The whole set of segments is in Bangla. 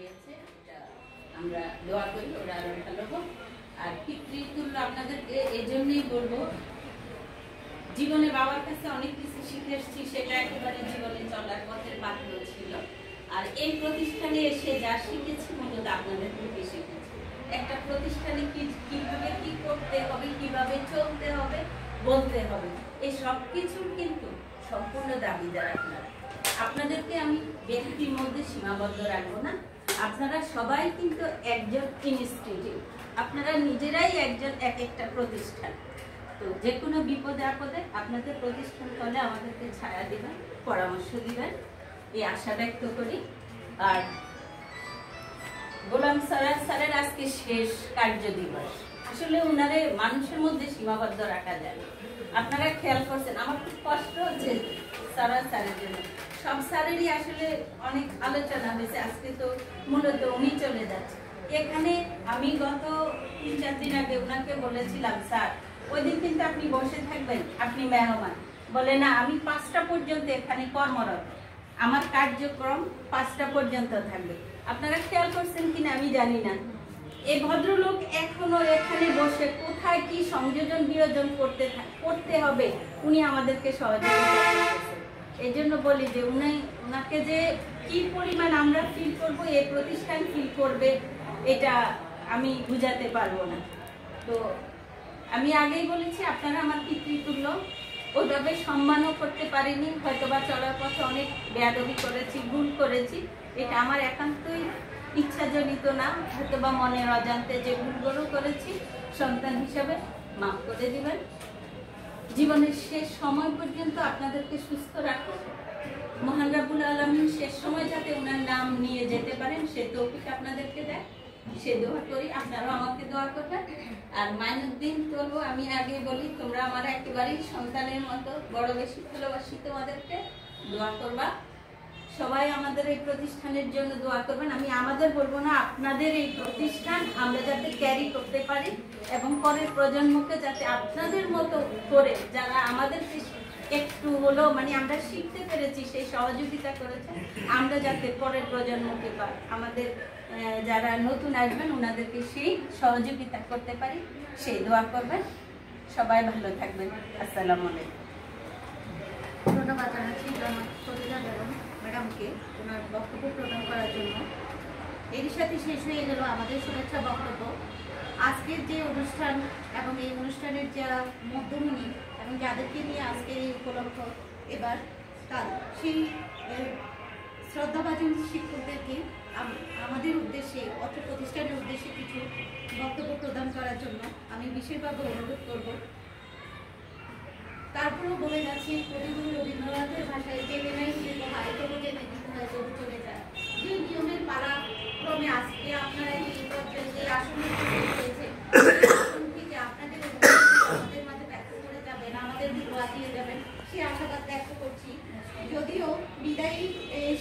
দিয়েছে, এটা আমরা দোয়া করি ওরা আরো ভালো হোক। আর পিতৃতুল্য আপনাদেরকে এই জন্যই বলবো, জীবনে বাবার কাছে অনেক কিছু শিখে এসেছি, সেটা একেবারে জীবনে চলার পথের বাধ্য ছিল। আর এই প্রতিষ্ঠানে এসে যা শিখেছি মূলত আপনাদের থেকে শিখেছি। একটা প্রতিষ্ঠানে কিভাবে কি করতে হবে, কিভাবে চলতে হবে, বলতে হবে, এই সব কিছুর কিন্তু সম্পূর্ণ দাবিদার আপনারা। আপনাদেরকে আমি ব্যক্তির মধ্যে সীমাবদ্ধ রাখবো না। আপনারা সবাই কিন্তু একজন ইনস্টিটিউট, আপনারা নিজেরাই একজন এক একটা প্রতিষ্ঠান। তো যে কোনো বিপদে আপদে আপনাদের প্রতিষ্ঠান তলে আমাদেরকে ছায়া দিবেন, পরামর্শ দিবেন, এই আশা ব্যক্ত করি। আর গোলাম স্যারের আজকে শেষ কার্য দিবস, আসলে ওনারে মানুষের মধ্যে সীমাবদ্ধ রাখা যায়। আপনারা খেয়াল করছেন, আমার খুব কষ্ট হচ্ছে স্যারের জন্য। সব স্যারেরই আসলে অনেক আলোচনা হয়েছে, আজকে তো মূলত উনি চলে যাচ্ছে। এখানে আমি গত 3-4 দিন আগে ওনাকে বলেছিলাম, স্যার ওই দিন কিন্তু আপনি বসে থাকবেন, আপনি মেহমান। বলে না, আমি 5টা পর্যন্ত এখানে কর্মরত, আমার কার্যক্রম 5টা পর্যন্ত থাকবে। আপনারা খেয়াল করছেন কিনা আমি জানি না, এই ভদ্রলোক এখনো এখানে বসে কোথায় কি সংযোজন বিয়োজন করতে হবে উনি আমাদেরকে সহযোগিতা করতেছেন। এই জন্য বলি যে উনাকে যে কি পরিমাণ আমরা ফিল করব, এই প্রতিষ্ঠান ফিল করবে, এটা আমি বুঝাতে পারবো না। তো আমি আগেই বলেছি, আপনারা আমার পিতৃতুল্য, ওইভাবে সম্মানও করতে পারিনি, হয়তোবা চলার পথে অনেক বেয়াদবি করেছি, ভুল করেছি, এটা আমার একান্তই ইচ্ছাজনিত না, হয়তোবা মনের অজান্তে যে ভুলগুলো করেছি সন্তান হিসাবে মাফ করে দিবেন। জীবনের শেষ সময় পর্যন্ত আপনাদেরকে সুস্থ রাখুন, মহান রাব্বুল আলামিন শেষ সময় যাতে ওনার নাম নিয়ে যেতে পারেন সে তৌফিক আপনাদেরকে দেয়, সে দোয়া করি। আপনারাও আমাকে দোয়া করবেন। আর মাইনুদ্দিন বলবো, আমি আগে বলি, তোমরা আমার একেবারেই সন্তানের মতো, বড় বেশি ভালোবাসি তোমাদেরকে, দোয়া করবা। সবাই আমাদের এই প্রতিষ্ঠানের জন্য দোয়া করবেন। আমি আমাদের বলবো না, আপনাদের এই প্রতিষ্ঠান আমরা যাতে ক্যারি করতে পারি এবং পরের প্রজন্মকে যাতে আপনাদের মতো করে, যারা আমাদেরকে একটু হলো মানে আমরা শিখতে পেরেছি, সেই সহযোগিতা করেছে, আমরা যাতে পরের প্রজন্মকে বা আমাদের যারা নতুন আসবেন ওনাদেরকে সেই সহযোগিতা করতে পারি, সেই দোয়া করবেন। সবাই ভালো থাকবেন। আসসালামু আলাইকুম। ধন্যবাদ জানাচ্ছি ফরিদা বেগম ম্যাডামকে ওনার বক্তব্য প্রদান করার জন্য। এরই সাথে শেষ হয়ে গেল আমাদের শুভেচ্ছা বক্তব্য। আজকের যে অনুষ্ঠান এবং এই অনুষ্ঠানের যারা মধ্যমণি এবং যাদেরকে নিয়ে আজকের এই উপলক্ষ, এবার তার সেই শ্রদ্ধাভাজন শিক্ষকদেরকে আমাদের উদ্দেশ্যে, অর্থ প্রতিষ্ঠানের উদ্দেশ্যে কিছু বক্তব্য প্রদান করার জন্য আমি বিশেষভাবে অনুরোধ করব। তারপরেও বলে যাচ্ছি, কবিগুরু রবীন্দ্রনাথের ভাষায় জেনে নাই শিল্প হয়, তবু জেনে দিতে হয়, তবু চলে যায়। যে নিয়মের পালা ক্রমে আজকে আপনারা এই পর্যায়ে যে আসনে হয়েছে, থেকে আপনাদের আমাদের মাঝে ব্যক্ত করে যাবেন, আমাদের দোয়া দিয়ে যাবেন, সে আশাবাদ ব্যক্ত করছি। যদিও বিদায়ী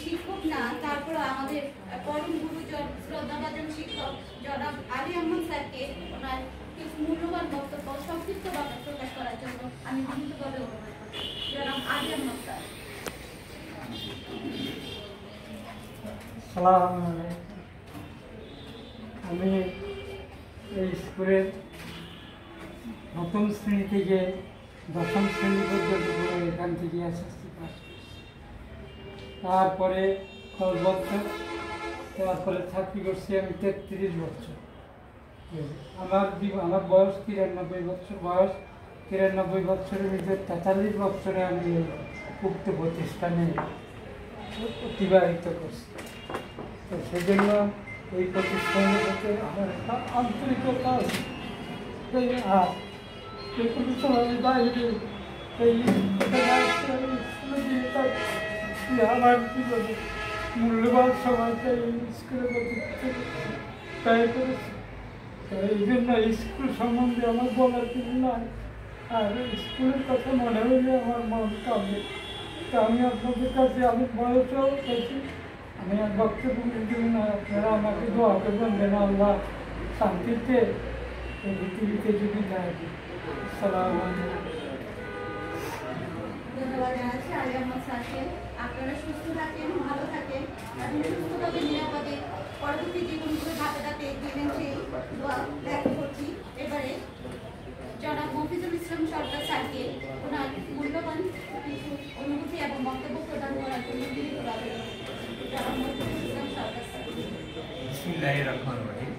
শিক্ষক না, তারপরে আমাদের পরম গুরুজন শ্রদ্ধাভাজন শিক্ষক জনাব আলী আহমদ স্যারকে ওনার কিছু মূল্যবান বক্তব্য সংক্ষিপ্তভাবে প্রকাশ করার জন্য আমি বিনীতভাবে অনুরোধ করছি। জনাব আলী আহমদ স্যার। আমি এই স্কুলের প্রথম শ্রেণী থেকে 10ম শ্রেণী পর্যন্ত এখান থেকে এসএসসি পাস করছি। তারপরে 10 বছর, তারপরে চাকরি করছি আমি 33 বছর। আমার বয়স 93 বছর। বয়স 93 বছরের ভিতরে 43 বছরে আমি উক্ত প্রতিষ্ঠানে অতিবাহিত করছি। তো সেজন্য এই প্রতিষ্ঠানের সাথে আমার একটা আন্তরিকতা আছে। আর এই প্রতিষ্ঠানের বাইরে এই আমার জীবনে মূল্যবান সময়টা এই স্কুলের প্রতি ব্যয় করেছি। এই জন্য স্কুল সম্বন্ধে আমার বলার কিছু নাই। আর স্কুলের কথা মনে হইলে আমার মন কাঁদে। তা আমি আপনাদের কাছে, আমি বয়সও পেয়েছি, আমি আর বক্তব্য দিই না, আপনারা আমাকে দোয়া করবেন যেন আল্লাহ শান্তিতে এই পৃথিবীতে যদি যায়। আসসালামু আলাইকুম। ধন্যবাদ জানাচ্ছি আলী আহমদ স্যারকে। আপনারা সুস্থ থাকেন, ভালো থাকেন এবং সুস্থভাবে নিরাপদে বিসমিল্লাহির রহমানির রহিম।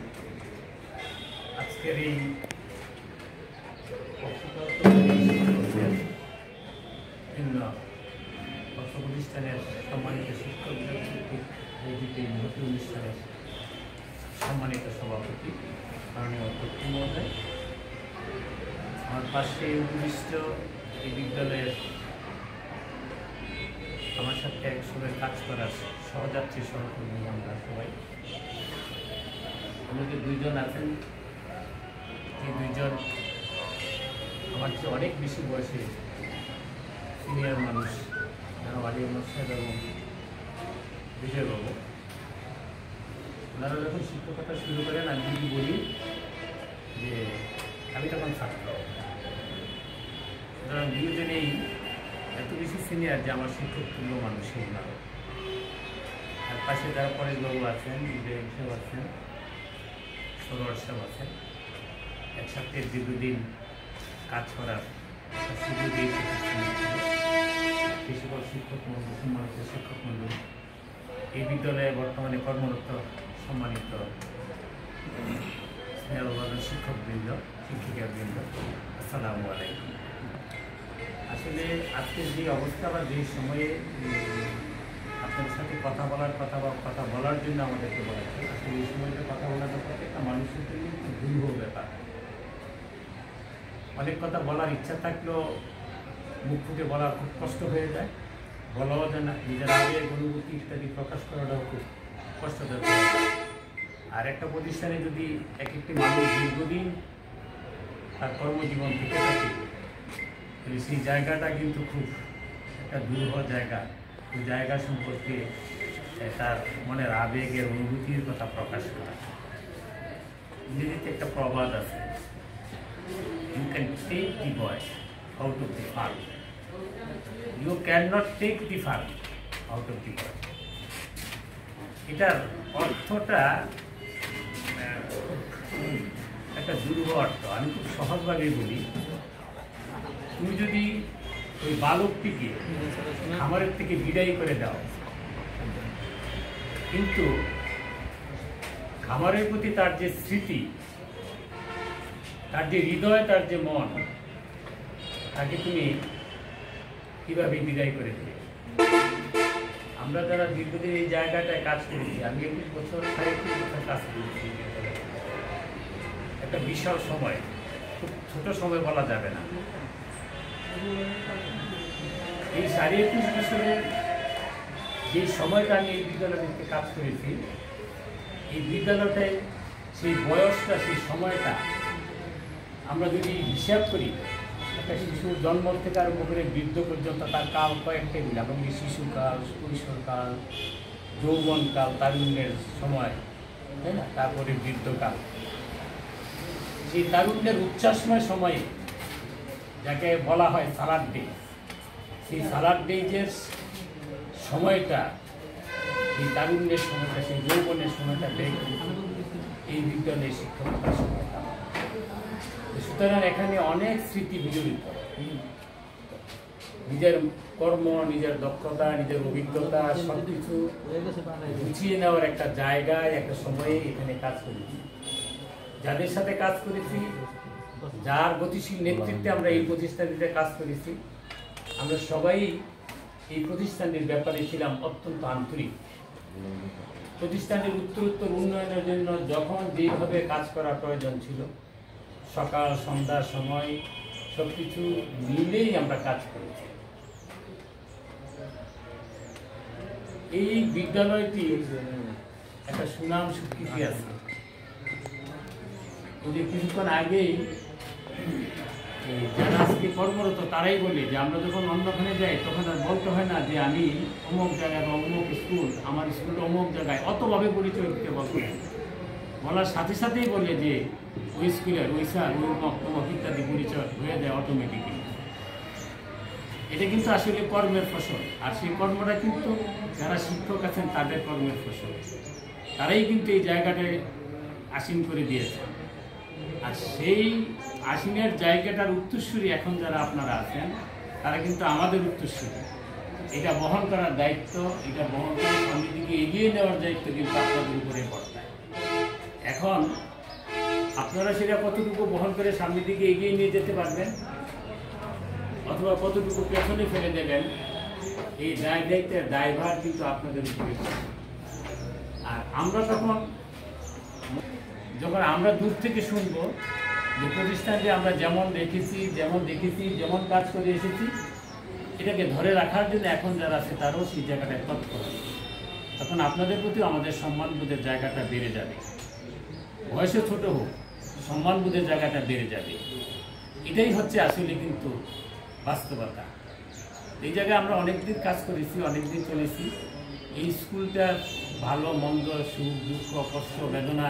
আজকের এই বিভিন্ন অর্থ প্রতিষ্ঠানের সম্মানিত শিক্ষকদের এই ভর্তি অনুষ্ঠানের সম্মানিত সভাপতি মাননীয় অধ্যক্ষ মহোদয়, আমার পাশে উপবিষ্ট এই বিদ্যালয়ের আমার সাথে একসঙ্গে কাজ করার সহযাত্রী সহকর্মী আমরা সবাই, আমাদের দুইজন আছেন, এই দুইজন আমার চেয়ে অনেক বেশি বয়সে সিনিয়র মানুষ, যারা আলী আহমদ সাহেব এবং বিজয়বাবু। ওনারা যখন শিক্ষকতা শুরু করেন আমি যদি বলি যে আমি তখন ছাত্র, সুতরাং দুজনেই এত বেশি সিনিয়র যে আমার শিক্ষক তুল্য মানুষই ওনারা। আর পাশে যারা পরেশবাবু আছেন, ইব্রাহিম সাহেব আছেন, সরোয়ার সাহেব আছেন, একসাথে দীর্ঘদিন কাজ করার সুযোগ এই সকল শিক্ষক মন্ডল, সম্মানিত শিক্ষক মন্ডল, এই বিদ্যালয়ে বর্তমানে কর্মরত সম্মানিত স্নেহভাজন শিক্ষকবৃন্দ, শিক্ষিকাবৃন্দ, আসসালামু আলাইকুম। আসলে আজকের যে অবস্থা বা যে সময়ে আপনার সাথে কথা বলার জন্য আমাদেরকে বলা হয়, আসলে এই সময়টা কথা বলাটা প্রত্যেকটা মানুষের জন্য খুব দুর্ভোগ ব্যাপার। অনেক কথা বলার ইচ্ছা থাকলেও মুখ ফুটে বলা খুব কষ্ট হয়ে যায়, বলাও যায় না, নিজের আবেগ অনুভূতি ইত্যাদি প্রকাশ করাটাও খুব কষ্টদায়ক হয়ে যায়। আর একটা প্রতিষ্ঠানে যদি একটি মানুষ দীর্ঘদিন তার কর্মজীবন থেকে থাকে, তাহলে সেই জায়গাটা কিন্তু খুব একটা দুর্বহ জায়গা। ওই জায়গা সম্পর্কে তার মনের আবেগের অনুভূতির কথা প্রকাশ করা। ইংরেজিতে একটা প্রবাদ আছে, you can take the boy out of the farm, you cannot take the farm out of the boy। এটার অর্থটা একটা দুর্বহ অর্থ। আমি খুব সহজভাবে বলি, তুমি যদি ওই বালকটিকে খামারের থেকে বিদায় করে দাও, কিন্তু খামারের প্রতি তার যে স্মৃতি, তার যে হৃদয়, তার যে মন, তাকে তুমি কিভাবে বিদায় করে দিবে? আমরা যারা দীর্ঘদিন এই জায়গাটায় কাজ করেছি, আমি 21 বছর 30 বছর কাজ করেছি, একটা বিশাল সময়, খুব ছোট সময় বলা যাবে না। এই 21.5 বছরের যে সময়টা আমি এই বিদ্যালয়টিতে কাজ করেছি, এই বিদ্যালয়টায় সেই বয়সটা, সেই সময়টা আমরা যদি হিসাব করি, একটা শিশুর জন্ম থেকে আরম্ভ করে বৃদ্ধ পর্যন্ত তার কাল কয়েকটাই মিলে, আমরা বলি শিশুকাল, কৈশোরকাল, যৌবনকাল, তারুণ্যের সময়, তাই না? তারপরে বৃদ্ধকাল। সেই তারুণ্যের উচ্ছ্বাসময় সময়ে যাকে বলা হয় সালাড ডে, সেই সালাড ডেজের সময়টা, সেই তারুণ্যের সময়টা, সেই যৌবনের সময়টা এই বিদ্যালয়ের শিক্ষকতার সময়টা। সুতরাং এখানে অনেক স্মৃতি বিজড়িত, নিজের কর্ম, নিজের দক্ষতা, নিজের অভিজ্ঞতা সব কিছু গুছিয়ে নেওয়ার একটা জায়গায়, একটা সময়ে এখানে কাজ করেছি। যাদের সাথে কাজ করেছি, যার গতিশীল নেতৃত্বে আমরা এই প্রতিষ্ঠানটিতে কাজ করেছি, আমরা সবাই এই প্রতিষ্ঠানটির ব্যাপারে ছিলাম অত্যন্ত আন্তরিক। প্রতিষ্ঠানটির উত্তরোত্তর উন্নয়নের জন্য যখন যেভাবে কাজ করা প্রয়োজন ছিল, সকাল সন্ধ্যার সময় সব কিছু মিলেই আমরা কাজ করেছি। এই বিদ্যালয়টি একটা সুনাম স্বীকৃতি আছে। কিছুক্ষণ আগেই যারা আজকে কর্মরত তারাই বলে যে আমরা যখন অন্যখানে যাই তখন আর বলতে হয় না যে আমি অমুক জায়গায় বা অমুক স্কুল, আমার স্কুল অমুক জায়গায়, অতভাবে পরিচয় দিতে বলতে বলার সাথে সাথেই বলে যে ওই স্কুলের ওই স্যার, ওই অমুক ইত্যাদি পরিচয় হয়ে যায় অটোমেটিক্যালি। এটা কিন্তু আসলে কর্মের ফসল, আর সেই কর্মটা কিন্তু যারা শিক্ষক আছেন তাদের কর্মের ফসল। তারাই কিন্তু এই জায়গাটায় আসীন করে দিয়েছে। আর সেই আসীনের জায়গাটার উত্তরসূরি এখন যারা আপনারা আছেন, তারা কিন্তু আমাদের উত্তরসূরি। এটা বহন করার দায়িত্ব, এটা বহন করে সামনের দিকে এগিয়ে নেওয়ার দায়িত্ব কিন্তু আপনাদের উপরে বর্তায়। এখন আপনারা সেটা কতটুকু বহন করে সামনের দিকে এগিয়ে নিয়ে যেতে পারবেন অথবা কতটুকু পেছনে ফেলে দেবেন, এই দায়িত্বের দায়ভার কিন্তু আপনাদের উপরে। আর আমরা যখন আমরা দূর থেকে শুনবো যে প্রতিষ্ঠানটি আমরা যেমন যেমন কাজ করে এসেছি, এটাকে ধরে রাখার জন্য এখন যারা আছে তারাও সেই জায়গাটায় তৎপর, তখন আপনাদের প্রতি আমাদের সম্মানবোধের জায়গাটা বেড়ে যাবে। বয়সে ছোট হোক, সম্মানবোধের জায়গাটা বেড়ে যাবে। এটাই হচ্ছে আসলে কিন্তু বাস্তবতা। এই জায়গায় আমরা অনেকদিন কাজ করেছি, অনেকদিন চলেছি। এই স্কুলটার ভালো মন্দ, সুখ দুঃখ, কষ্ট, বেদনা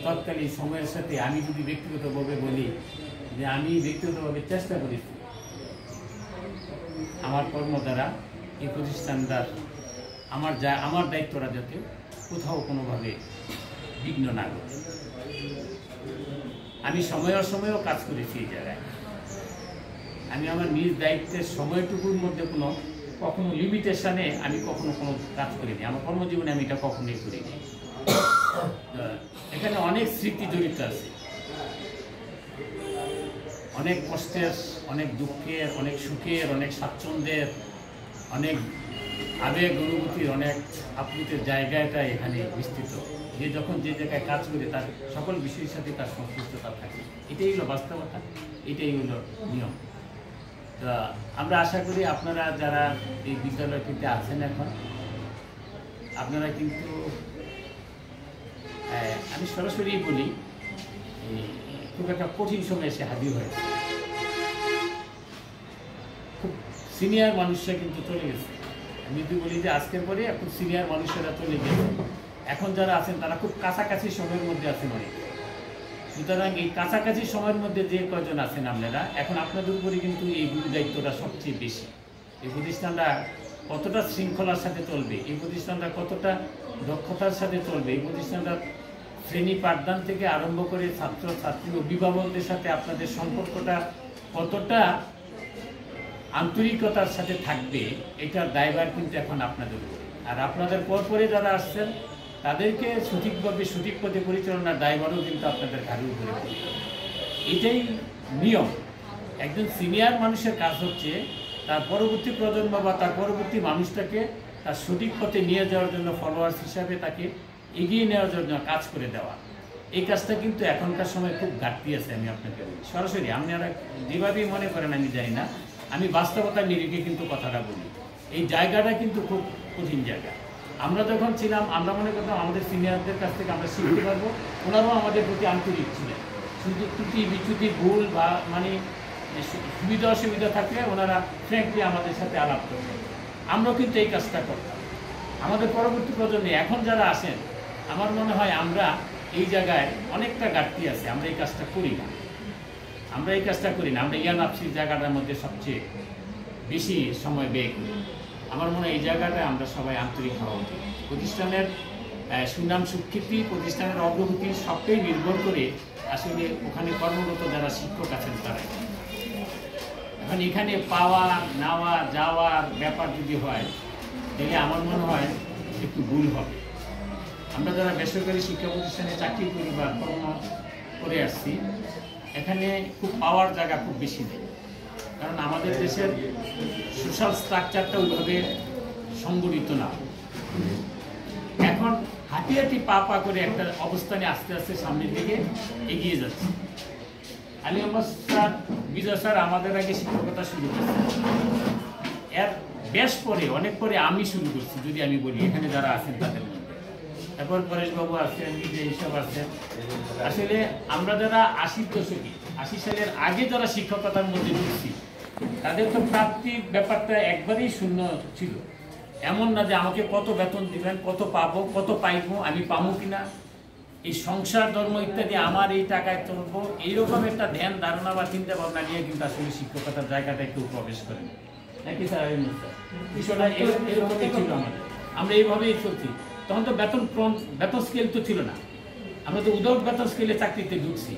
তৎকালীন সময়ের সাথে আমি যদি ব্যক্তিগতভাবে বলি যে আমি ব্যক্তিগতভাবে চেষ্টা করেছি আমার কর্ম দ্বারা এই প্রতিষ্ঠানটার আমার দায়িত্বটা যাতে কোথাও কোনোভাবে বিঘ্ন না ঘটে। আমি সময়েও কাজ করেছি এই জায়গায়। আমি আমার নিজ দায়িত্বের সময়টুকুর মধ্যে কখনো লিমিটেশনে আমি কখনো কোনো কাজ করিনি। আমার কর্মজীবনে আমি এটা কখনোই করিনি। এখানে অনেক স্মৃতি জড়িত আছে, অনেক কষ্টের, অনেক দুঃখের, অনেক সুখের, অনেক স্বাচ্ছন্দ্যের, অনেক আবেগ অনুভূতির, অনেক আপ্লুতের জায়গাটা এখানে বিস্তৃত। যে যখন যে জায়গায় কাজ করে তার সকল বিষয়ের সাথে তার সংশ্লিষ্টতা থাকে। এটাই হলো বাস্তবতা, এটাই হলো নিয়ম। তা আমরা আশা করি আপনারা যারা এই বিদ্যালয়টিতে আছেন এখন, আপনারা কিন্তু আমি সরাসরি বলি খুব একটা কঠিন সময় এসে হাজির হয়েছে। খুব সিনিয়র মানুষরা কিন্তু চলে গেছে। আমি যদি বলি যে আজকের পরে খুব সিনিয়র মানুষেরা চলে গেছে, এখন যারা আছেন তারা খুব কাছাকাছি সময়ের মধ্যে আছেন অনেক। সুতরাং এই কাছাকাছি সময়ের মধ্যে যে কয়জন আছেন আপনারা, এখন আপনাদের উপরে কিন্তু এই গুরু দায়িত্বটা সবচেয়ে বেশি। এই প্রতিষ্ঠানটা কতটা শৃঙ্খলার সাথে চলবে, এই প্রতিষ্ঠানটা কতটা দক্ষতার সাথে চলবে, এই প্রতিষ্ঠানটা শ্রেণী পাঠদান থেকে আরম্ভ করে ছাত্র ছাত্রী অভিভাবকদের সাথে আপনাদের সম্পর্কটা কতটা আন্তরিকতার সাথে থাকবে, এটার দায়ভার কিন্তু এখন আপনাদের উপরে। আর আপনাদের পরপরে যারা আসছেন তাদেরকে সঠিকভাবে সঠিক পথে পরিচালনার দায়ভারও কিন্তু আপনাদের ঘাড়ের উপরে পড়ে। এটাই নিয়ম। একজন সিনিয়র মানুষের কাজ হচ্ছে তার পরবর্তী প্রজন্ম বা তার পরবর্তী মানুষটাকে তার সঠিক পথে নিয়ে যাওয়ার জন্য, ফলোয়ার্স হিসাবে তাকে এগিয়ে নেওয়ার জন্য কাজ করে দেওয়া। এই কাজটা কিন্তু এখনকার সময় খুব ঘাটতি আছে। আমি আপনাকে বলি সরাসরি, আপনারা যেভাবেই মনে করেন আমি জানি না, আমি বাস্তবতার নিরিখে কিন্তু কথাটা বলি। এই জায়গাটা কিন্তু খুব কঠিন জায়গা। আমরা যখন ছিলাম আমরা মনে করতাম আমাদের সিনিয়রদের কাছ থেকে আমরা শিখতে পারবো, ওনারাও আমাদের প্রতি আন্তরিক ছিলেন। শুধু ত্রুটি বিচ্যুতি ভুল বা সুবিধা অসুবিধা থাকলে ওনারা ফ্র্যাঙ্কলি আমাদের সাথে আলাপ করতেন। আমরাও কিন্তু এই কাজটা করতাম। আমাদের পরবর্তী প্রজন্মে এখন যারা আসেন, আমার মনে হয় আমরা এই জায়গায় অনেকটা ঘাটতি আছে, আমরা এই কাজটা করি না। আমরা ইয়ানাপসির জায়গাটার মধ্যে সবচেয়ে বেশি সময় ব্যয় করি। আমার মনে হয় এই জায়গাটায় আমরা সবাই আন্তরিক হওয়া উচিত। প্রতিষ্ঠানের সুনাম স্বীকৃতি, প্রতিষ্ঠানের অগ্রগতি সবটাই নির্ভর করে আসলে ওখানে কর্মরত যারা শিক্ষক আছেন তারাই। এখন এখানে পাওয়া নেওয়া যাওয়ার ব্যাপার যদি হয় তাহলে আমার মনে হয় একটু ভুল হবে। আমরা যারা বেসরকারি শিক্ষা প্রতিষ্ঠানে চাকরি করি বা কর্ম করে আসছি, এখানে খুব পাওয়ার জায়গা খুব বেশি নেই। কারণ আমাদের দেশের সোশ্যাল স্ট্রাকচারটা ওইভাবে সংগঠিত না। এখন হাঁটি হাঁটি পা করে একটা অবস্থানে আস্তে আস্তে সামনের দিকে এগিয়ে যাচ্ছে। আলী আহমদ স্যার, বিজয় স্যার আমাদের আগে শিক্ষকতা শুরু করছে। এর বেশ পরে, অনেক পরে আমি শুরু করছি, যদি আমি বলি এখানে যারা আছেন তাদের মধ্যে। তারপর পরেশবাবু আছেন, নিজে হিসাব আছেন। আসলে আমরা যারা 80 সালের আগে যারা শিক্ষকতার মধ্যে ঢুকছি, তাদের তো প্রাপ্তির ব্যাপারটা একবারেই শূন্য ছিল। এমন না যে আমাকে কত বেতন দিবেন, কত পাবো, কত পাইবো, আমি পাবো কিনা, এই সংসার ধর্ম ইত্যাদি আমার এই টাকায় চলবো, এইরকম একটা ধ্যান ধারণা বা চিন্তা ভাবনা নিয়ে কিন্তু আসলে শিক্ষকতার জায়গাটা কেউ প্রবেশ করেন নাকি স্যার? বিষয়টা এরকমই ছিল আমাদের, আমরা এইভাবেই চলছি। তখন তো বেতন স্কেল তো ছিল না, আমরা তো উইদাউট বেতন স্কেলে চাকরিতে ঢুকছি।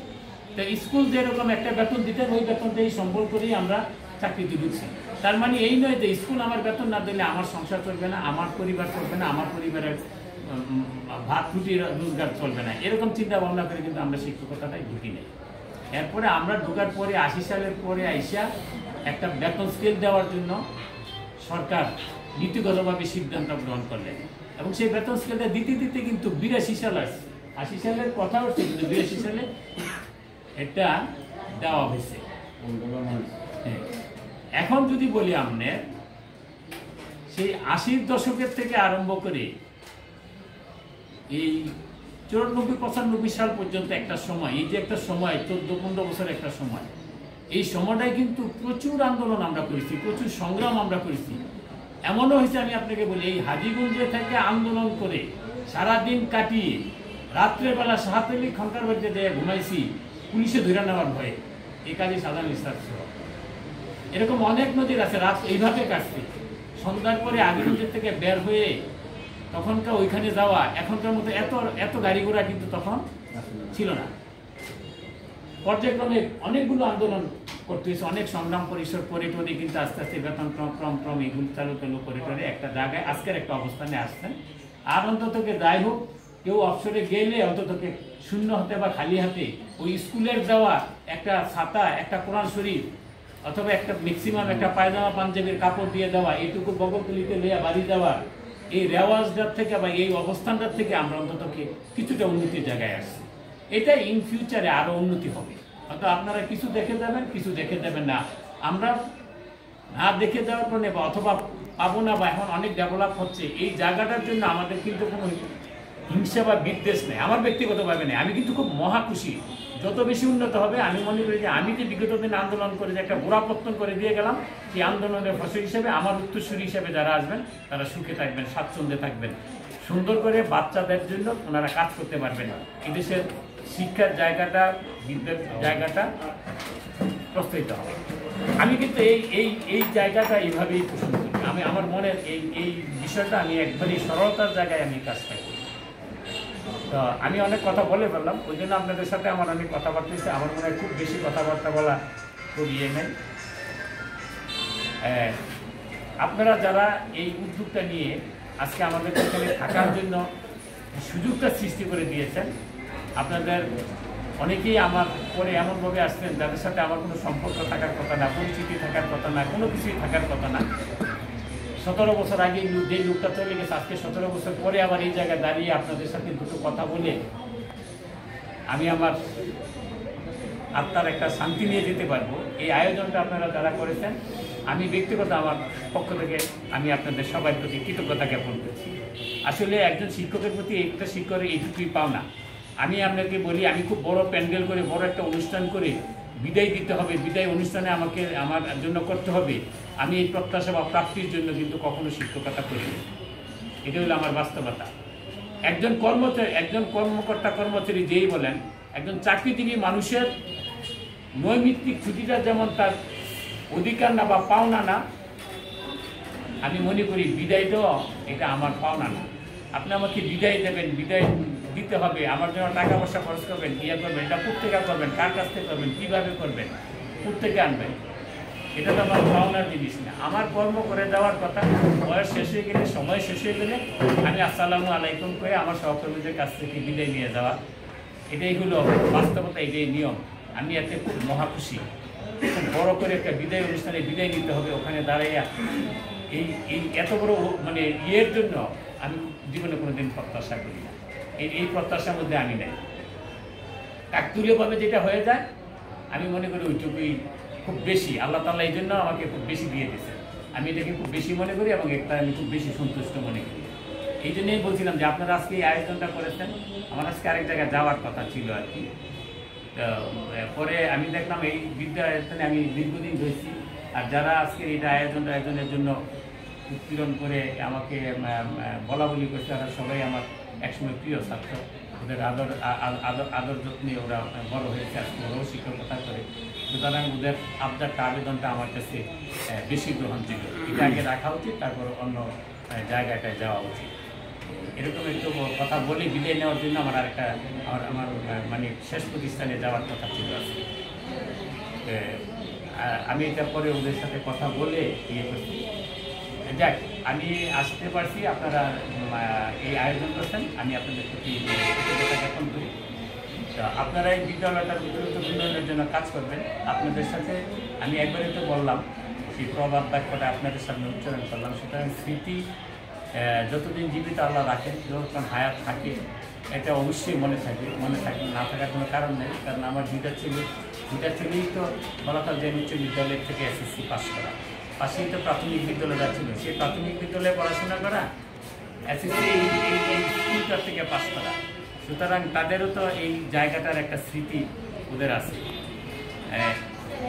তো স্কুল যেরকম একটা বেতন দিতেন, ওই বেতনটাই সম্বল করেই আমরা চাকরিতে ঢুকছি। তার মানে এই নয় যে স্কুল আমার বেতন না দিলে আমার সংসার চলবে না, আমার পরিবার চলবে না, আমার পরিবারের ভাত রুটি রোজগার চলবে না, এরকম চিন্তা ভাবনা করে কিন্তু আমরা শিক্ষকতাটাই ঢুকি নেই। এরপরে আমরা ঢোকার পরে 80 সালের পরে আইসা একটা বেতন স্কেল দেওয়ার জন্য সরকার নীতিগতভাবে সিদ্ধান্ত গ্রহণ করলেন এবং সেই বেতন স্কেলটা দিতে দিতে কিন্তু 82 সাল আসছে। 80 সালের কথা হচ্ছে কিন্তু 82 সালে এটা দেওয়া হয়েছে। এখন যদি বলি আপনি সেই 80-র দশকের থেকে আরম্ভ করে এই 94-95 সাল পর্যন্ত একটা সময়, এই যে একটা সময় 14-15 বছর একটা সময়, এই সময়টাই কিন্তু প্রচুর আন্দোলন আমরা করেছি, প্রচুর সংগ্রাম আমরা করেছি। এমনও হয়েছে, আমি আপনাকে বলি, এই হাজীগঞ্জে থেকে আন্দোলন করে সারাদিন কাটিয়ে রাত্রেবেলা সাহাতলি খনকার বাড়িতে দিয়ে ঘুমাইছি পুলিশে ধরে নেওয়ার ভয়ে, এই কাজে সাধারণ ইস্তার ছিল। এরকম অনেক নদীর আছে, রাত এইভাবে কাটছে। সন্ধ্যার পরে হাজীগঞ্জের থেকে বের হয়ে তখনকার ওইখানে যাওয়া, এখনকার মতো এত এত গাড়ি ঘোড়া কিন্তু তখন ছিল না। পর্যায়ক্রমে অনেকগুলো আন্দোলন করতে হয়েছে, অনেক সংগ্রাম পরিসর করে টোরে কিন্তু আস্তে আস্তে বেতন ক্রম এগুলো চালু করে টোরে একটা জায়গায় আজকের একটা অবস্থানে আসছেন। আর অন্ততকে যাই হোক, কেউ অবসরে গেলে অন্ততকে শূন্য হাতে বা খালি হাতে ওই স্কুলের দেওয়া একটা ছাতা, একটা কোরআন শরীফ অথবা একটা ম্যাক্সিমাম একটা পায়জামা পাঞ্জাবির কাপড় দিয়ে দেওয়া, এইটুকু বগলতলিতে লইয়া বাড়ি দেওয়া, এই রেওয়াজটার থেকে বা এই অবস্থানটার থেকে আমরা অন্ততকে কিছুটা উন্নতির জায়গায় আসছি। এটা ইন ফিউচারে আরো উন্নতি হবে। হয়তো আপনারা কিছু দেখে যাবেন, কিছু দেখে যাবেন না। আমরা না দেখে যাওয়ার পরে বা অথবা পাবো না বা এখন অনেক ডেভেলপ হচ্ছে, এই জায়গাটার জন্য আমাদের কিন্তু কোনো হিংসা বা বিদ্বেষ নেই, আমার ব্যক্তিগতভাবে নেই। আমি কিন্তু খুব মহা খুশি, যত বেশি উন্নত হবে। আমি মনে করি যে আমি যে বিগত দিন আন্দোলন করে যে একটা গোড়াপত্তন করে দিয়ে গেলাম, সেই আন্দোলনের ফসল হিসেবে আমার উত্তরসূরি হিসেবে যারা আসবেন তারা সুখে থাকবেন, স্বাচ্ছন্দ্যে থাকবেন, সুন্দর করে বাচ্চাদের জন্য ওনারা কাজ করতে পারবেন। এদেশের শিক্ষার জায়গাটা, বিদ্যার জায়গাটা প্রস্তুত হবে। আমি কিন্তু এই জায়গাটা এইভাবেই পোষণ করি। আমি আমার মনের এই বিষয়টা আমি একবারই সরলতার জায়গায় আমি কাজটা করি। তো আমি অনেক কথা বলে ফেললাম, ওই জন্য আপনাদের সাথে আমার অনেক কথাবার্তা হচ্ছে। আমার মনে হয় খুব বেশি কথাবার্তা বলা খুব ইয়ে নেই। আপনারা যারা এই উদ্যোগটা নিয়ে আজকে আমাদের এখানে থাকার জন্য সুযোগটা সৃষ্টি করে দিয়েছেন, আপনাদের অনেকেই আমার পরে এমনভাবে আসছেন যাদের সাথে আমার কোনো সম্পর্ক থাকার কথা না, পরিচিতি থাকার কথা না, কোনো কিছুই থাকার কথা না। 17 বছর আগে যে লোকটা চলে গেছে, আজকে 17 বছর পরে আবার এই জায়গায় দাঁড়িয়ে আপনাদের সাথে দুটো কথা বলে আমি আমার আত্মার একটা শান্তি নিয়ে যেতে পারবো। এই আয়োজনটা আপনারা যারা করেছেন, আমি ব্যক্তিগত আমার পক্ষ থেকে আমি আপনাদের সবার প্রতি কৃতজ্ঞতা জ্ঞাপন করছি। আসলে একজন শিক্ষকের প্রতি একটা শিক্ষকের এইটুকুই পাওনা। আমি আপনাকে বলি, আমি খুব বড় প্যান্ডেল করে বড় একটা অনুষ্ঠান করে বিদায় দিতে হবে, বিদায় অনুষ্ঠানে আমাকে আমার জন্য করতে হবে, আমি এই প্রত্যাশা বা প্রাপ্তির জন্য কিন্তু কখনো শিক্ষকতা করি না। এটা হলো আমার বাস্তবতা। একজন কর্মকর্তা কর্মচারী যেই বলেন, একজন চাকরিজীবী মানুষের নৈমিত্তিক ছুটিটা যেমন তার অধিকার না বা পাওনা না, আমি মনে করি বিদায়টাও এটা আমার পাওনা না। আপনি আমাকে বিদায় দেবেন, বিদায় দিতে হবে, আমার জন্য টাকা পয়সা খরচ করবেন, ইয়ে করবেন, এটা প্রত্যেকে করবেন, কার কাছ থেকে করবেন, কীভাবে করবেন, প্রত্যেকে আনবেন, এটা তো আমার পাওনার জিনিস না। আমার কর্ম করে দেওয়ার কথা, বয়স শেষ হয়ে গেলে, সময় শেষ হয়ে গেলে আমি আসসালামু আলাইকুম করে আমার সহকর্মীদের কাছ থেকে বিদায় নিয়ে যাওয়া, এটাই হলো বাস্তবতা, এটাই নিয়ম। আমি এতে খুব মহা খুশি। খুব বড় করে একটা বিদায় অনুষ্ঠানে বিদায় নিতে হবে, ওখানে দাঁড়াইয়া এই এত বড় মানে ইয়ের জন্য আমি জীবনে কোনোদিন প্রত্যাশা করি না। এই প্রত্যাশার মধ্যে আমি নেই। কাকতুলীয়ভাবে যেটা হয়ে যায়, আমি মনে করি ওইটুকুই খুব বেশি। আল্লাহ তাআলা এই জন্য আমাকে খুব বেশি দিয়ে দিয়েছেন, আমি এটাকে খুব বেশি মনে করি এবং একটা আমি খুব বেশি সন্তুষ্ট মনে করি। এই জন্যই বলছিলাম যে আপনারা আজকে এই আয়োজনটা করেছেন, আমার আজকে আরেক জায়গায় যাওয়ার কথা ছিল আর কি। পরে আমি দেখলাম এই বিদ্যালয়ে আমি দীর্ঘদিন ধরেছি, আর যারা আজকে এইটা আয়োজনের জন্য উৎপীড়ন করে আমাকে বলা বলি করছে, তারা সবাই আমার একসময় প্রিয় ছাত্র। ওদের আদর যত্নে ওরা বড় হয়েছে, আজকে ওরাও শিক্ষকতা করে। সুতরাং ওদের আবদারটা, আবেদনটা আমার কাছে বেশি গ্রহণযোগ্য। এটা আগে রাখা উচিত, তারপর অন্য জায়গাটায় যাওয়া উচিত। এরকম একটু কথা বলে বিদায় নেওয়ার জন্য আমার আরেকটা আমার মানে শেষ প্রতিষ্ঠানে যাওয়ার কথা ছিল আজকে। আমি এটা পরে ওদের সাথে কথা বলে ইয়ে করছি। যাক, আমি আসতে পারছি, আপনারা এই আয়োজন করছেন, আমি আপনাদের প্রতি কৃতজ্ঞতা জ্ঞাপন করি। তো আপনারা এই বিদ্যালয়টার দ্রুত উন্নয়নের জন্য কাজ করবেন। আপনাদের সাথে আমি একবারই তো বললাম, সেই প্রভাব বাক্যটা আপনাদের সামনে উচ্চারণ করলাম। সুতরাং স্মৃতি যতদিন জীবিত আল্লাহ রাখেন, যতক্ষণ হায়াত থাকে, এটা অবশ্যই মনে থাকে না থাকার কোনো কারণ নেই। কারণ আমার দুইটা ছেলেই তো বলাকাল জেন উচ্চ বিদ্যালয় থেকে SSC পাস করা, পাশেই তো প্রাথমিক বিদ্যালয়টা ছিল, সেই প্রাথমিক বিদ্যালয়ে পড়াশোনা করা, SSC এই স্কুলটার থেকে পাস করা। সুতরাং তাদেরও তো এই জায়গাটার একটা স্মৃতি ওদের আছে।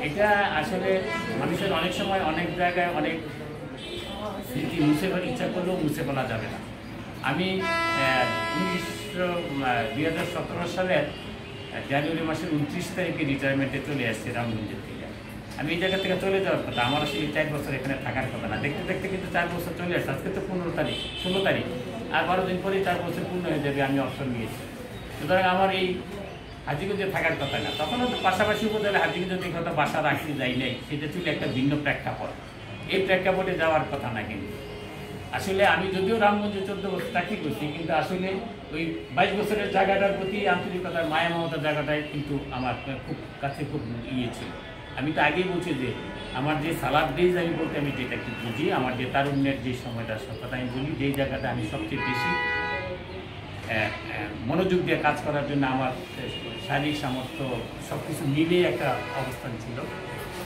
এটা আসলে মানুষের অনেক সময় অনেক জায়গায় অনেক স্মৃতি মুছে ফেলে, ইচ্ছা করলেও মুছে ফেলা যাবে না। আমি 2017 সালের জানুয়ারি মাসের 29 তারিখে রিটায়ারমেন্টে চলে আসছি রামগঞ্জের থেকে। আমি এই জায়গা থেকে চলে যাওয়ার কথা, আমার আসলে 4 বছর এখানে থাকার কথা না। দেখতে দেখতে কিন্তু 4 বছর চলে আসছে। আজকে তো 16 তারিখ, আর 12 দিন পরেই 4 বছর পূর্ণ হয়ে যাবে। আমি অবসর নিয়েছি। সুতরাং আমার এই হাজিগঞ্জে থাকার কথা না। তখনও তো পাশাপাশি উপজেলা হাজিগঞ্জের দিকে হয়তো বাসা রাখতে যাই নাই, সেটা ছিল একটা ভিন্ন প্রেক্ষাপট। এই প্রেক্ষাপটে যাওয়ার কথা না। কিন্তু আসলে আমি যদিও রামগঞ্জে 14 বছর চাকরি করছি, কিন্তু আসলে ওই 22 বছরের জায়গাটার প্রতি আন্তরিকতার মায়া মমতার জায়গাটায় কিন্তু আমার খুব কাছে খুব ইয়ে ছিল। আমি তো আগেই বলছি যে আমার যে সালাদ ডেজ আমি বলতে আমি যেটা কি বুঝি, আমার যে তারুণ্যের যে সময়টার কথা আমি বলি, যেই জায়গাটা আমি সবচেয়ে বেশি মনোযোগ দিয়ে কাজ করার জন্য আমার শারীরিক সামর্থ্য সব কিছু মিলিয়ে একটা অবস্থান ছিল।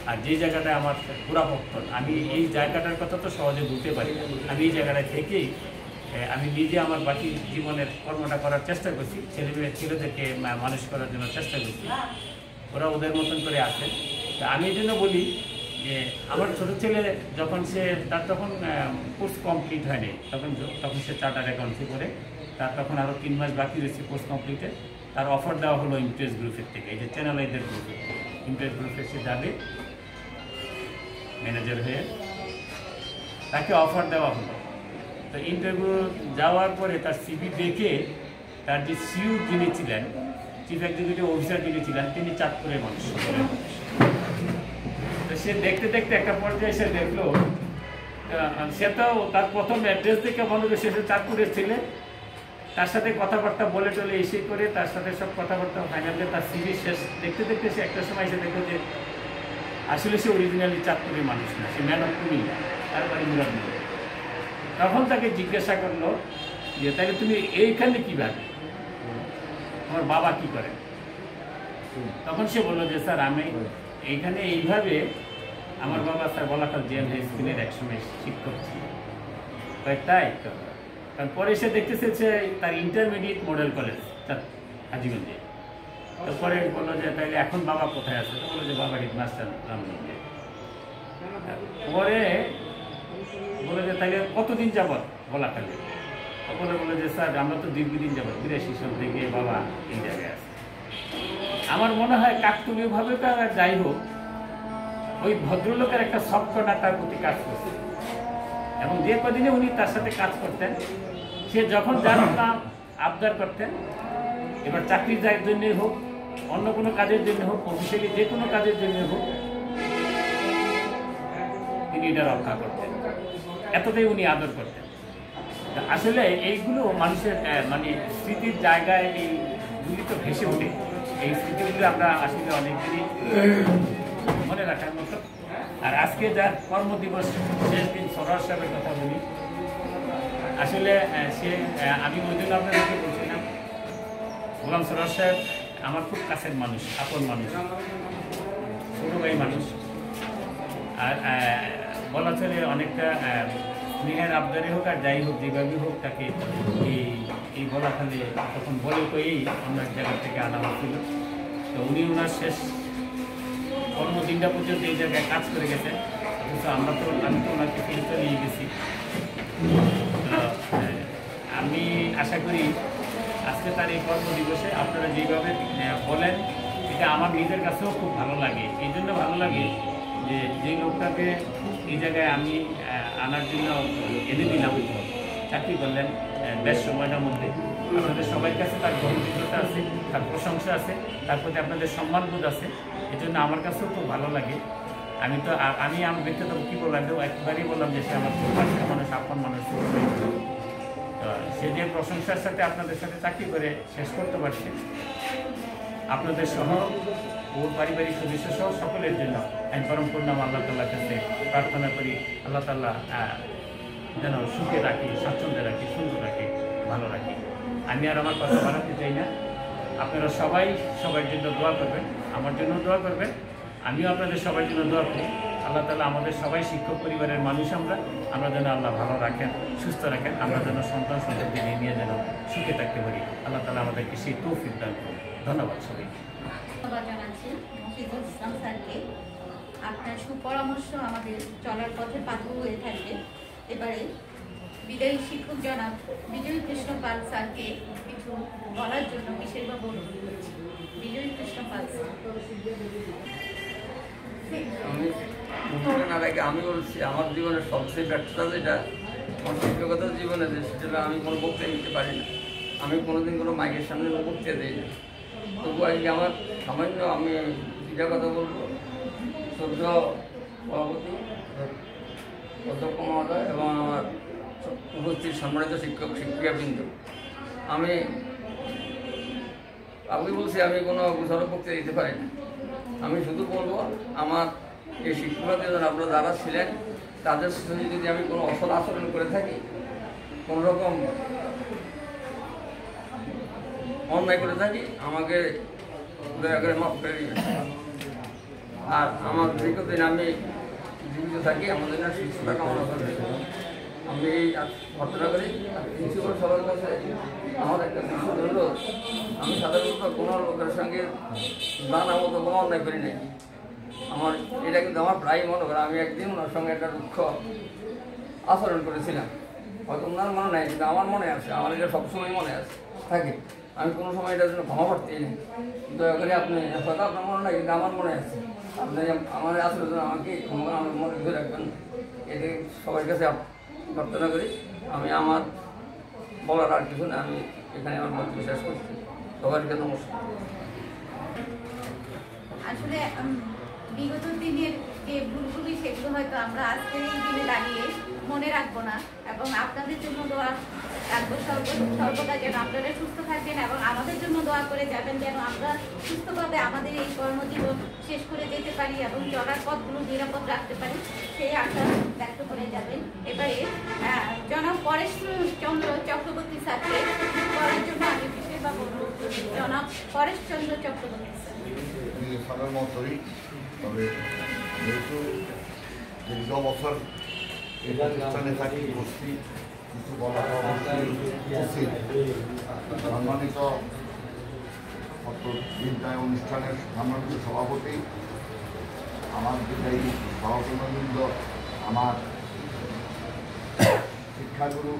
আর যে জায়গাটায় আমার পুরাপত্তন, আমি এই জায়গাটার কথা তো সহজে বলতে পারি না। আমি এই জায়গাটায় থেকেই আমি নিজে আমার বাকি জীবনের কর্মটা করার চেষ্টা করছি, ছেলেদেরকে মানুষ করার জন্য চেষ্টা করছি। ওরা ওদের মতন করে আসে। তা আমি এই জন্য বলি যে আমার ছোটো ছেলে যখন তার তখন কোর্স কমপ্লিট হয়নি, তখন সে চার্টার্ড অ্যাকাউন্টে করে, তার তখন আরও 3 মাস বাকি রয়েছে কোর্স কমপ্লিটে। তার অফার দেওয়া হলো ইমপ্রেস গ্রুপের থেকে, এই যে চ্যানেলাইজের গ্রুপে, ইমপ্রেস গ্রুপে সে যাবে ম্যানেজার হয়ে, তাকে অফার দেওয়া হলো। তো ইন্টারভিউ যাওয়ার পরে তার CV দেখে তার যে সিইও যিনি ছিলেন, চিফ এক্সিকিউটিভ অফিসার যিনি ছিলেন, তিনি চাঁদপুরের মানুষ। তো সে দেখতে দেখতে একটা পর্যায়ে এসে দেখলো, সে তো তার প্রথম অ্যাড্রেস দেখে মনে হলো সে চাঁদপুরের ছেলে। তার সাথে কথাবার্তা বলে টলে এসে করে তার সাথে সব কথাবার্তা ফাইনাল করে তার CV শেষ দেখতে দেখতে সে একটা সময় এসে দেখলো যে আসলে সে অরিজিনালি চাঁদপুরের মানুষ না, সে ম্যান অফ কুমিল্লা, তার বাড়ি মুরাদনগর। তখন তাকে জিজ্ঞাসা করলো যে তাহলে তুমি এইখানে কীভাবে, আমার বাবা কি করে? তখন সে বললো যে স্যার আমি এইখানে এইভাবে, আমার বাবা স্যার বলাকাল জেল হাই স্কুলের একসময় শিক্ষক ছিল। তাই কারণ পরে সে দেখতেছে তার ইন্টারমিডিয়েট মডেল কলেজ হাজিগঞ্জে। তারপরে বললো যে তাহলে এখন বাবা কোথায় আছে? বললো যে বাবা হেডমাস্টার রামগঞ্জে। পরে বলে যে তাহলে কতদিন যাবত বলাকালে? বললো যে স্যার আমরা তো দীর্ঘদিন যাবত 82 সাল থেকে বাবা এই জায়গায় আছে। আমার মনে হয় কাকতালীয়ভাবে তো আর যাই হোক, ওই ভদ্রলোকের একটা সফটকর্নার তার প্রতি কাজ করছে, এবং যে কদিনে উনি তার সাথে কাজ করতেন, সে যখন যার কাম আবদার করতেন, এবার চাকরির জন্য হোক, অন্য কোনো কাজের জন্য হোক, অফিসিয়ালি যে কোনো কাজের জন্য হোক, তিনি এটা রক্ষা করতেন, এতটাই উনি আদর করতেন। আসলে এইগুলো মানুষের মানে স্মৃতির জায়গায় এইগুলি তো ভেসে ওঠে। এই স্মৃতিগুলো আমরা আসলে অনেকদিনই মনে রাখার মতো। আর আজকে যার কর্মদিবস শেষ দিন, সরোয়ার সাহেবের কথা বলি, আসলে আমি ওই জন্য আপনাদেরকে বলছিলাম, গোলাম সরোয়ার সাহেব আমার খুব কাছের মানুষ, আপন মানুষ, ছোটো ভাই মানুষ। আর বলা চলে অনেকটা স্নেহের আবদারে হোক আর যাই হোক, যেভাবে হোক, তাকে এই বলাখালে তখন বলে কয়েই অন্য এক জায়গা থেকে আনা হচ্ছিল। তো উনি ওনার শেষ কর্মদিনটা পর্যন্ত এই জায়গায় কাজ করে গেছেন। অথচ আমি তো ওনাকে ফিরিয়ে নিয়ে গেছি। আমি আশা করি আজকে তার এই কর্মদিবসে আপনারা যেভাবে বলেন, এটা আমার নিজের কাছেও খুব ভালো লাগে। এই জন্য ভালো লাগে যে লোকটাকে এই জায়গায় আমি আনার জন্য এনে দিলাম, চাকরি করলেন বেশ সময়টার মধ্যে। আপনাদের সবার কাছে তার গ্রহণযোগ্যতা আছে, তার প্রশংসা আছে, তার প্রতি আপনাদের সম্মানবোধ আছে। এই জন্য আমার কাছেও খুব ভালো লাগে। আমি ব্যক্তিগত কী বললাম, একবারই বললাম যে সে আমার পাঁচটা মানুষ, আপন মানুষ। সে যে প্রশংসার সাথে আপনাদের সাথে চাকরি করে শেষ করতে পারছে, আপনাদের সহ ওর পারিবারিক সদস্য সহ সকলের জন্য আমি পরম পূর্ণাম আল্লাহ তাআলার কাছে প্রার্থনা করি, আল্লাহ তাআলা যেন সুখে রাখি, স্বাচ্ছন্দ্যে রাখি, সুন্দর রাখি, ভালো রাখি। আমি আর আমার কথা বাড়াতে চাই না। আপনারা সবাই সবার জন্য দোয়া করবেন, আমার জন্য দোয়া করবেন, আমিও আপনাদের সবার জন্য দোয়া করি। আল্লাহ তাআলা আমাদের সবাই শিক্ষক পরিবারের মানুষ, আমরা যেন আল্লাহ ভালো রাখেন, সুস্থ রাখেন, আমরা যেন সন্তান সন্ততি নিয়ে যেন সুখে থাকতে পারি। আল্লাহ তাআলা আমাদেরকে সেই তৌফিক দান করুন। ধন্যবাদ সবাইকে। ধন্যবাদ জানাচ্ছি মফিজুল ইসলাম স্যারকে। আপনার সুপরামর্শ আমাদের চলার পথে বাধা হয়ে থাকবে। এবারে বিদায়ী শিক্ষক জনাব বিজয় কৃষ্ণ পাল স্যারকে কিছু বলার জন্য বিশেষভাবে অনুরোধ করছি। বিজয় কৃষ্ণ পাল স্যার। আমি বলছি, আমার জীবনের সবচেয়ে ব্যর্থতা যেটা আমার শিক্ষকতার জীবনে, সেটা আমি কোনো বক্তৃতা নিতে পারি না। আমি কোনোদিন কোনো মাইকের সামনে বক্তৃতা দিই না। তবু আজকে আমার সামান্য আমি দুটা কথা বলবো। শ্রদ্ধ সভাপতি, অধ্যক্ষ মহোদয় এবং আমার উপস্থিত সম্মানিত শিক্ষক শিক্ষিকাবৃন্দ, আমি বলছি আমি কোনো গুছানো বক্তৃতা দিতে পারি না। আমি শুধু বলবো, আমার এই শিক্ষকদের আপনারা যারা ছিলেন তাদের সঙ্গে যদি আমি কোনো অসৎ আচরণ করে থাকি, কোনো রকম অন্যায় করে থাকি, আমাকে দয়া করে মাফ করে দিবেন। আর আমার দীর্ঘদিন আমি জীবিত থাকি, আমাদের সুস্থতা কামনা করবে। আমি এই ঘটনা করি প্রিন্সিপাল সবার কাছে আমার একটা বিশেষ অনুরোধ, আমি সাধারণত কোনো লোকের সঙ্গে জানা মতো কোনো অন্যায় করি নাই। আমার এটা কিন্তু আমার প্রায় মনে করে, আমি একদিন ওনার সঙ্গে একটা দুঃখ আচরণ করেছিলাম। হয়তো ওনার মনে নাই, কিন্তু আমার মনে আছে, আমার এটা সবসময় মনে আছে থাকে। আমি কোনো সময় এটার জন্য ক্ষমা করতেই নেই। দয়া করে আপনি হয়তো আপনার মনে নাই, কিন্তু আমার মনে আছে। আপনি আমার আসলে আমাকে ক্ষমা আমার মনে ধরে রাখবেন, এটি সবার কাছে প্রার্থনা করি। আমি আমার বলার আর কিছু না, আমি এখানে আমার বক্তব্য শেষ করছি। সবাইকে নমস্কার। আসলে বিগত দিনের যে ভুলগুলি, সেগুলো হয়তো আমরা আজকের এই দিনে দাঁড়িয়ে মনে রাখবো না, এবং আপনাদের জন্য দোয়া রাখবো সর্বদা যেন আপনারা সুস্থ থাকবেন, এবং আমাদের জন্য দোয়া করে যাবেন যেন আমরা সুস্থভাবে আমাদের এই কর্মজীবন শেষ করে যেতে পারি এবং চলার পথগুলো নিরাপদ রাখতে পারি, সেই আশা ব্যক্ত করে যাবেন। এবারে জনাব পরেশ চন্দ্র চক্রবর্তী স্যারকে করার জন্য আমি বিশেষভাবে অনুরোধ করছি। জনাব পরেশ চন্দ্র চক্রবর্তী স্যার। সাধারণ মতই, তবে যেহেতু দীর্ঘ বছর এই প্রতিষ্ঠানে থাকি করছি, কিছু বলা উচিত। সম্মানিত বিদ্যায় অনুষ্ঠানের সম্মানিত সভাপতি, আমার বিদায়ী সহকর্মীবৃন্দ, আমার শিক্ষাগুরু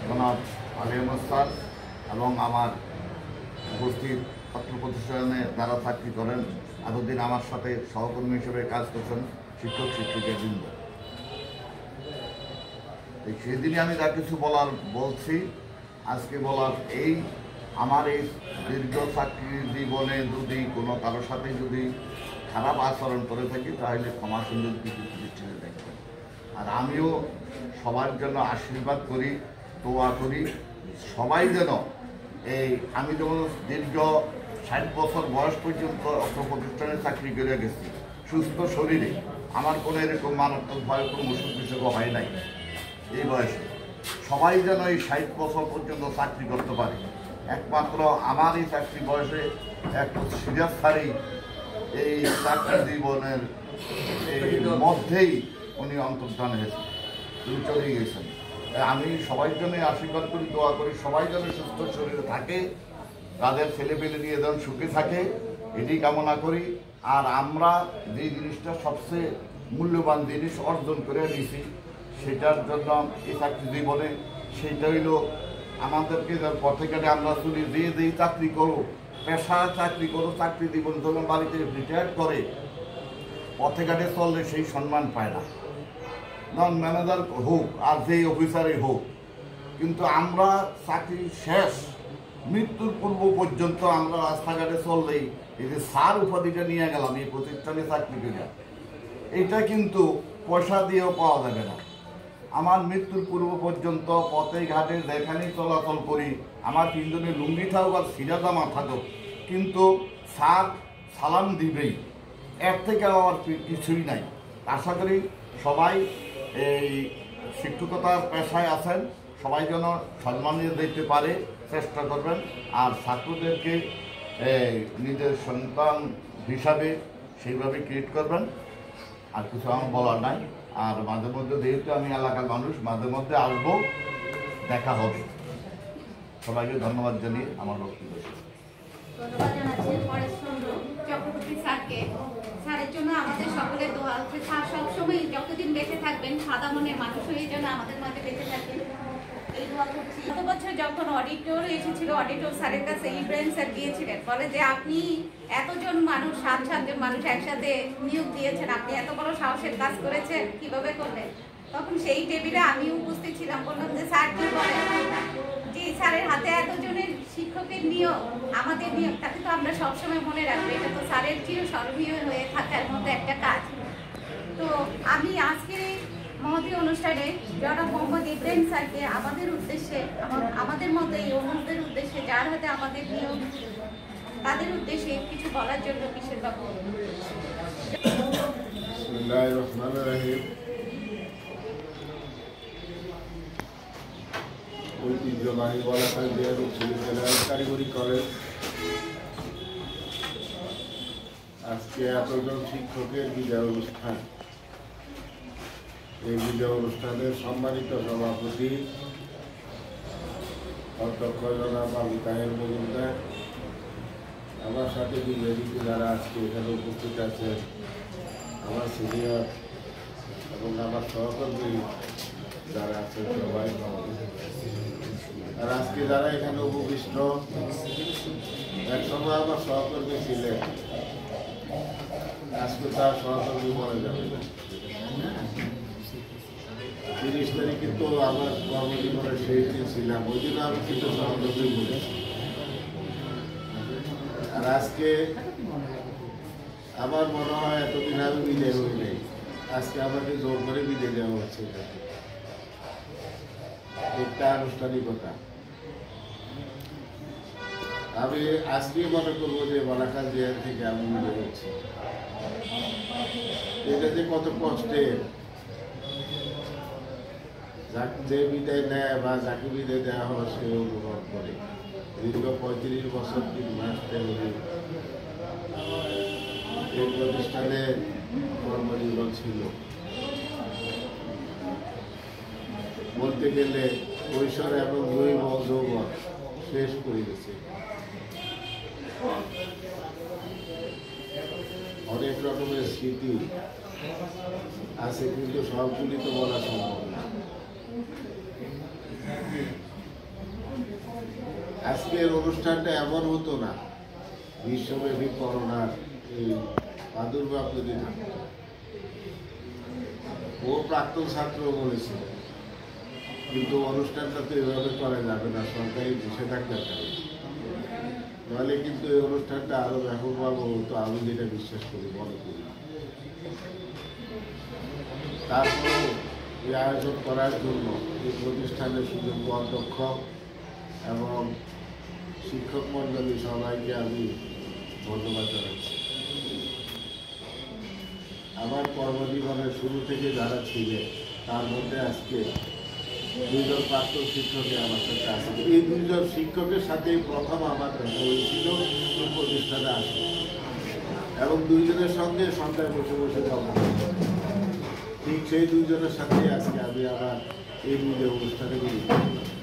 জনাব আলী আহমদ স্যার এবং আমার উপস্থিত ছাত্র প্রতিষ্ঠানে যারা চাকরি করেন, এতদিন আমার সাথে সহকর্মী হিসেবে কাজ করছেন শিক্ষক শিক্ষিকাবৃন্দ, সেদিনই আমি যা কিছু বলছি আজকে বলার এই, আমার এই দীর্ঘ চাকরি জীবনে যদি কোনো কারোর সাথে যদি খারাপ আচরণ করে থাকি, তাহলে ক্ষমা সুন্দর কিছু ছেড়ে দেখবেন। আর আমিও সবার জন্য আশীর্বাদ করি, দোয়া করি, সবাই যেন আমি যেমন দীর্ঘ 60 বছর বয়স পর্যন্ত অত্র প্রতিষ্ঠানে চাকরি করে গেছি সুস্থ শরীরে, আমার কোনো এরকম মারাত্মক ভয় কোনো অসুখ বিসুখ হয় নাই। এই বয়সে সবাই যেন এই 60 বছর পর্যন্ত চাকরি করতে পারে। একমাত্র আমার এই চাকরি বয়সে এক সিরিয়াস স্যারই এই চাকরি জীবনের মধ্যেই উনি অন্তর্ধান হয়েছেন, উনি চলে গেছেন। আমি সবাই জন্য আশীর্বাদ করি, দোয়া করি, সবাই যেন সুস্থ শরীরে থাকে, তাদের ছেলেপেলে নিয়ে যেন সুখে থাকে, এটি কামনা করি। আর আমরা যে জিনিসটা সবচেয়ে মূল্যবান জিনিস অর্জন করে নিয়েছি, সেটার জন্য এই চাকরি জীবনে সেইটা হইল আমাদেরকে পথে ঘাটে আমরা চলি, যেই চাকরি করো, পেশা চাকরি করো, চাকরি জীবন যখন বাড়িতে রিটায়ার করে পথে ঘাটে চললে সেই সম্মান পায় না, নন ম্যানেজার হোক আর যেই অফিসারই হোক। কিন্তু আমরা চাকরি শেষ মৃত্যুর পূর্ব পর্যন্ত আমরা রাস্তাঘাটে চললেই এই যে স্যার উপাধিটা নিয়ে গেলাম এই প্রতিষ্ঠানে চাকরি করে, এটা কিন্তু পয়সা দিয়েও পাওয়া যাবে না। আমার মৃত্যুর পূর্ব পর্যন্ত পথে ঘাটে যেখানেই চলাচল করি আমার তিনজনের লুঙ্গি থাকুক আর সিরা জামা থাকুক, কিন্তু স্যার সালাম দিবেই, এর থেকে আমার কিছুই নাই। আশা করি সবাই এই শিক্ষকতার পেশায় আছেন, সবাই যেন সম্মান দিতে পারে চেষ্টা করবেন, আর ছাত্রদেরকে নিজের সন্তান হিসাবে সেইভাবে ক্রিয়েট করবেন। আর কিছু আমার বলার নাই। আর মাঝে মধ্যে যেহেতু আমি এলাকার মানুষ, মাঝে মধ্যে আসবো, দেখা হবে। সবাইকে ধন্যবাদ জানিয়ে আমার বক্তব্য। ধন্যবাদ জানাচ্ছি পরেশচন্দ্র চক্রবর্তী স্যারকে। স্যারের জন্য আমাদের সকলের দোয়া আছে। স্যার সবসময় যতদিন বেঁচে থাকবেন সাদা মনের মানুষ হয়ে যেন আমাদের মাঝে বেঁচে থাকেন, এই দোয়া করছি। গত বছর যখন অডিটর এসেছিল, অডিটর স্যারের কাছে ইব্রাহিম স্যার গিয়েছিলেন, বলে যে আপনি এতজন মানুষ, 7জন মানুষ একসাথে নিয়োগ দিয়েছেন, আপনি এত বড় সাহসের কাজ করেছেন, কিভাবে করলেন? তখন সেই টেবিলে আমি উপস্থিত ছিলাম। বললাম যে স্যার কি বলেন, যে স্যারের হাতে এতজনের শিক্ষকের নিয়োগ, আমাদের নিয়োগ, তাকে তো আমরা সবসময় মনে রাখবো। এটা তো স্যারের চিরস্মরণীয় হয়ে থাকার মতো একটা কাজ। তো আমি আজকের এই মহতী অনুষ্ঠানে জনাব মোহাম্মদ ইব্রাহিম স্যারকে আমাদের উদ্দেশ্যে, আমাদের মতো এই অনুরোধের উদ্দেশ্যে, যার হাতে আমাদের নিয়োগ, তাদের উদ্দেশ্যে কিছু বলার জন্য কিশোর বাবু। বিসমিল্লাহির রহমানির রহিম। ঐতিহ্যবাহী বলাকাল জেলা বিশ্ববিদ্যালয় কারিগরি কলেজ আজকে এতজন শিক্ষকের বিদায় অনুষ্ঠান। এই বিদায় অনুষ্ঠানের সম্মানিত সভাপতি অধ্যক্ষ জনাব বাবু তাহের মজুমদার, আমার সাথে বিজেপিতে যারা আজকে এখানে উপস্থিত আছেন, আমার সিনিয়র এবং আমার সহকর্মী যারা আছেন সবাই, আর আজকে যারা এখানে উপবিষ্ট, এক সময় আমার সহকর্মী ছিলেন, আজকে তার সহকর্মী বলা যাবে না। 30 তারিখ কিন্তু আমার কর্মজীবনের শেষ দিন ছিলাম, ওই জন্য আমি কিন্তু সহকর্মী বলেছি। আর আজকে আমার মনে হয় এতদিন আমি বিদায় হই নাই, আজকে আমাকে জোর করে বিদায় দেওয়া হচ্ছে। একটা আনুষ্ঠানিকতা। আমি আজকে মনে করবো যে বলাকাল জেল থেকে আমি বিদায় হচ্ছি। এটা যে কত কষ্টের, যে বিদায় নেয় বা যাকে বিদায় দেওয়া হয় সে অনুভব করে। দীর্ঘ 35 বছর 3 মাস ধরে এই প্রতিষ্ঠানে কর্মজীবন ছিল। বলতে গেলে কৈশোর এবং যৌবন শেষ করে গেছে। অনেক রকমের স্মৃতি আছে, কিন্তু সবগুলি তো বলা সম্ভব না। আজকের অনুষ্ঠানটা এমন হতো না বিশ্বব্যাপী করোনার এই প্রাদুর্ভাব যদি থাকতো। ও প্রাক্তন ছাত্র বলেছিল, কিন্তু অনুষ্ঠানটা তো এভাবে করা যাবে না, সরকারি নিষেধাজ্ঞা থাকে, নাহলে কিন্তু এই অনুষ্ঠানটা আরো ব্যাপকভাবে হতো, আমি যেটা বিশ্বাস করি, মনে করি। তারপরেও এই আয়োজন করার জন্য এই প্রতিষ্ঠানের সুযোগ্য অধ্যক্ষ এবং শিক্ষক মন্ডলী সবাইকে আমি ধন্যবাদ জানাচ্ছি। আমার কর্মজীবনের শুরু থেকে যারা ছিলেন তার মধ্যে আজকে 2জন প্রাক্তন শিক্ষকে আমার সাথে আছে। এই 2জন শিক্ষকের সাথে প্রথম আমার দেখা হয়েছিল প্রতিষ্ঠানে আসে, এবং 2জনের সঙ্গে সন্ধ্যায় বসে বসে কথা বলছি। ঠিক সেই 2জনের সাথে আজকে আমি আবার এই বিদায় অনুষ্ঠানে মিলিত হলাম।